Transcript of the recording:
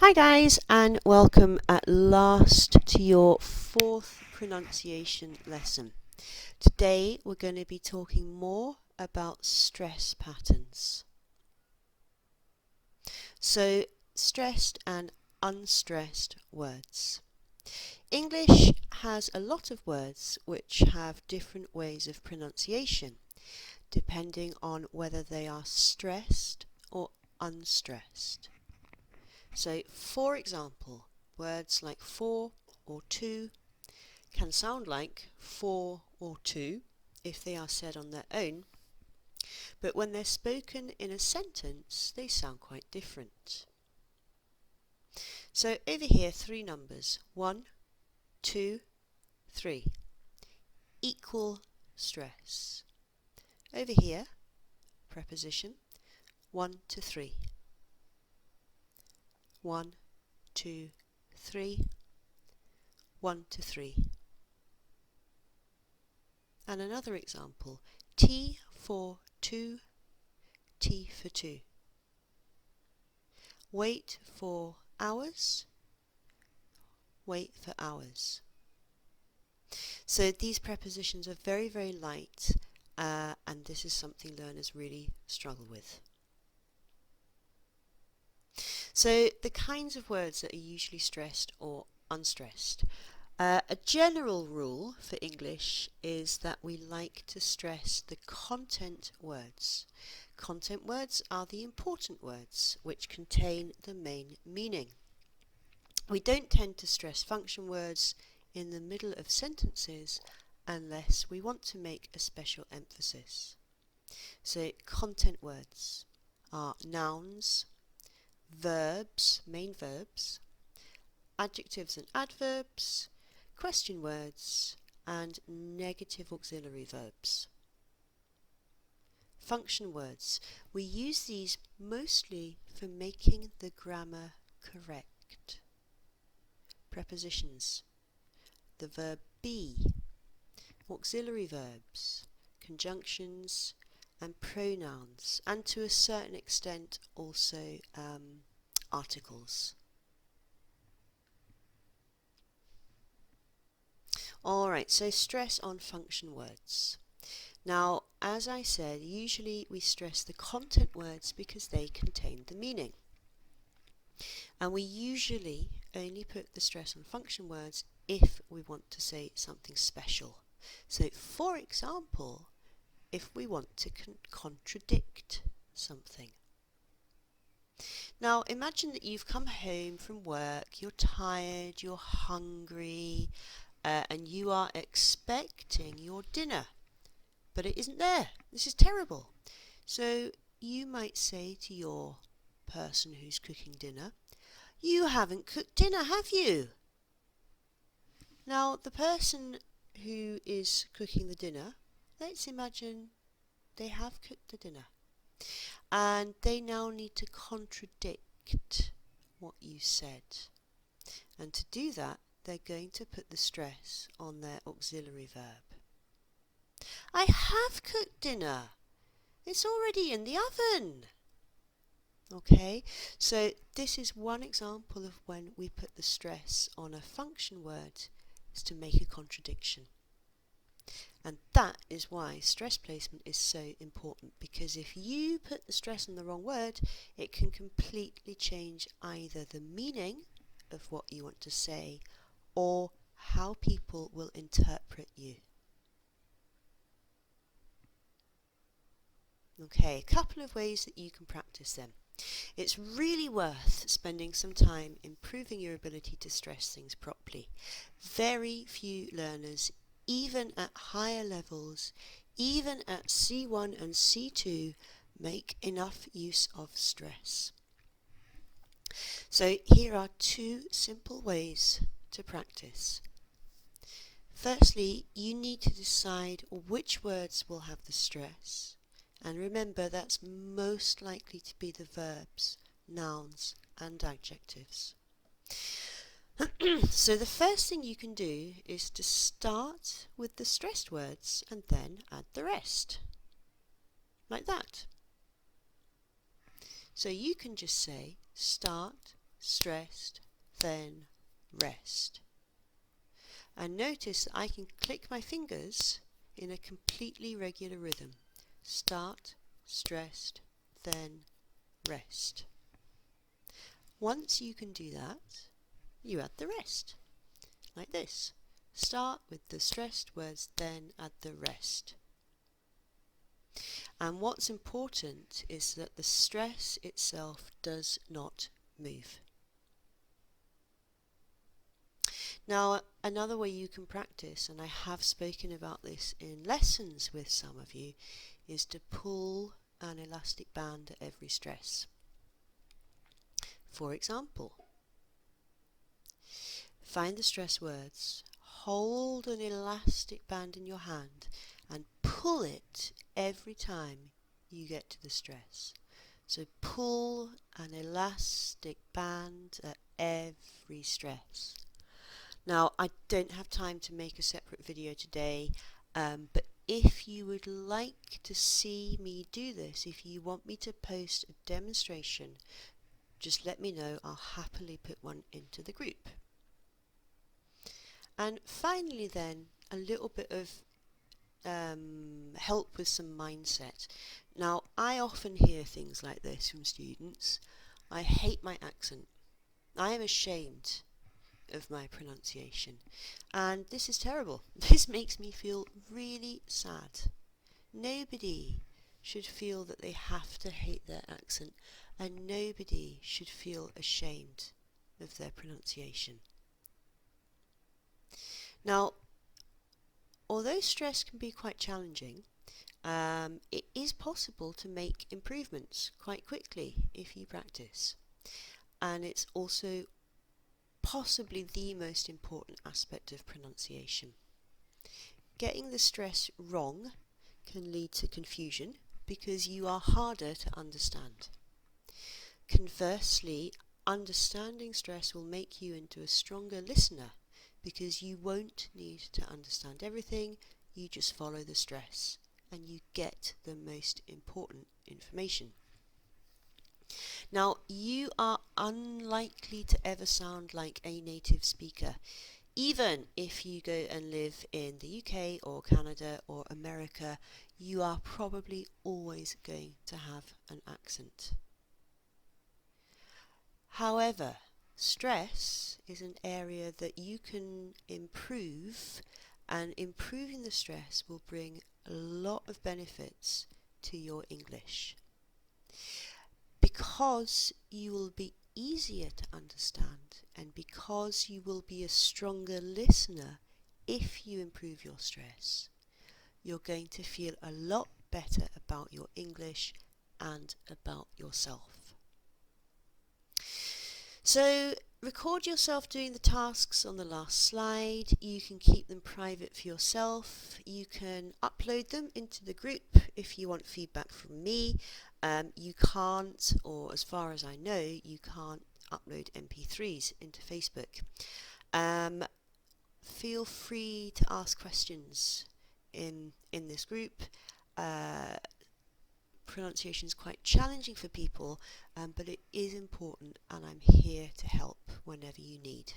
Hi guys, and welcome at last to your fourth pronunciation lesson. Today we're going to be talking more about stress patterns. So, stressed and unstressed words. English has a lot of words which have different ways of pronunciation, depending on whether they are stressed or unstressed. So, for example, words like for or to can sound like for or to if they are said on their own, but when they're spoken in a sentence, they sound quite different. So over here, three numbers, 1, 2, 3, equal stress. Over here, preposition, 1 to 3. 1, 2, 3, 1 to 3. And another example, T for 2, T for 2. Wait for hours, wait for hours. So these prepositions are very, very light, and this is something learners really struggle with. So the kinds of words that are usually stressed or unstressed. A general rule for English is that we like to stress the content words. Content words are the important words which contain the main meaning. We don't tend to stress function words in the middle of sentences unless we want to make a special emphasis. So content words are nouns, verbs, main verbs, adjectives and adverbs, question words, and negative auxiliary verbs. Function words. We use these mostly for making the grammar correct. Prepositions. The verb be, auxiliary verbs, conjunctions, and pronouns, and to a certain extent also articles. Alright, so stress on function words. Now, as I said, usually we stress the content words because they contain the meaning. And we usually only put the stress on function words if we want to say something special. So, for example, if we want to contradict something. Now, imagine that you've come home from work, you're tired, you're hungry, and you are expecting your dinner, but it isn't there. This is terrible. So you might say to your person who's cooking dinner, "You haven't cooked dinner, have you?" Now, the person who is cooking the dinner, let's imagine they have cooked the dinner, and they now need to contradict what you said. And to do that, they're going to put the stress on their auxiliary verb. I have cooked dinner. It's already in the oven. Okay, so this is one example of when we put the stress on a function word is to make a contradiction. And that is why stress placement is so important, because if you put the stress on the wrong word, it can completely change either the meaning of what you want to say or how people will interpret you. Okay, a couple of ways that you can practice them. It's really worth spending some time improving your ability to stress things properly. Very few learners, even at higher levels, even at C1 and C2, make enough use of stress. So here are two simple ways to practice. Firstly, you need to decide which words will have the stress, and remember that's most likely to be the verbs, nouns and adjectives. So the first thing you can do is to start with the stressed words and then add the rest, like that. So you can just say start stressed, then rest. And notice that I can click my fingers in a completely regular rhythm. Start, stressed, then rest. Once you can do that, you add the rest, like this. Start with the stressed words, then add the rest. And what's important is that the stress itself does not move. Now, another way you can practice, and I have spoken about this in lessons with some of you, is to pull an elastic band at every stress. For example, find the stress words, hold an elastic band in your hand and pull it every time you get to the stress. So pull an elastic band at every stress. Now, I don't have time to make a separate video today, but if you would like to see me do this, if you want me to post a demonstration, just let me know. I'll happily put one into the group. And finally then, a little bit of help with some mindset. Now, I often hear things like this from students. I hate my accent. I am ashamed of my pronunciation. And this is terrible. This makes me feel really sad. Nobody should feel that they have to hate their accent, and nobody should feel ashamed of their pronunciation. Now, although stress can be quite challenging, it is possible to make improvements quite quickly if you practice. And it's also possibly the most important aspect of pronunciation. Getting the stress wrong can lead to confusion because you are harder to understand. Conversely, understanding stress will make you into a stronger listener because you won't need to understand everything, you just follow the stress and you get the most important information. Now, you are unlikely to ever sound like a native speaker, even if you go and live in the UK or Canada or America. You are probably always going to have an accent. However, stress is an area that you can improve, and improving the stress will bring a lot of benefits to your English. Because you will be easier to understand, and because you will be a stronger listener if you improve your stress, you're going to feel a lot better about your English and about yourself. So record yourself doing the tasks on the last slide. You can keep them private for yourself. You can upload them into the group if you want feedback from me. You can't, or as far as I know, you can't upload MP3s into Facebook. Feel free to ask questions in this group. Pronunciation is quite challenging for people, but it is important, and I'm here to help whenever you need.